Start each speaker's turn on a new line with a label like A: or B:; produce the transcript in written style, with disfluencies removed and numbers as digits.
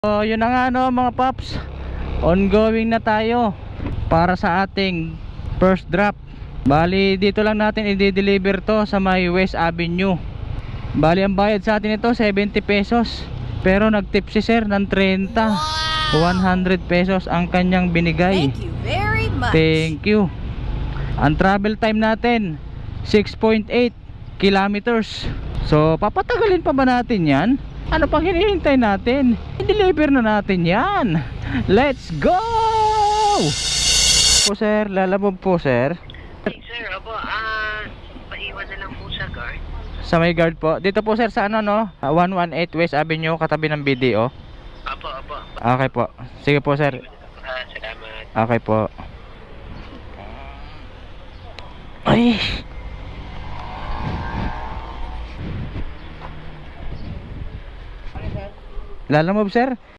A: So yun na nga no mga paps, ongoing na tayo para sa ating first drop. Bali dito lang natin i-deliver to sa may West Avenue. Bali ang bayad sa atin ito 70 pesos, pero nagtip si sir ng 30. 100 pesos ang kanyang binigay.
B: Thank you very much.
A: Thank you. Ang travel time natin 6.8 kilometers. So papatagalin pa ba natin yan? Ano pang hinihintay natin? I-deliver na natin yan. Let's go! Po sir, lalabog po sir.
C: Hey, sir, opo, paiwan na lang po sa guard.
A: Sa may guard po. Dito po sir sa ano no? 118 West Avenue, katabi ng BDO.
C: Opo.
A: Okay po. Sige po sir.
C: Salamat.
A: Okay po. Ay! Lalamove sir?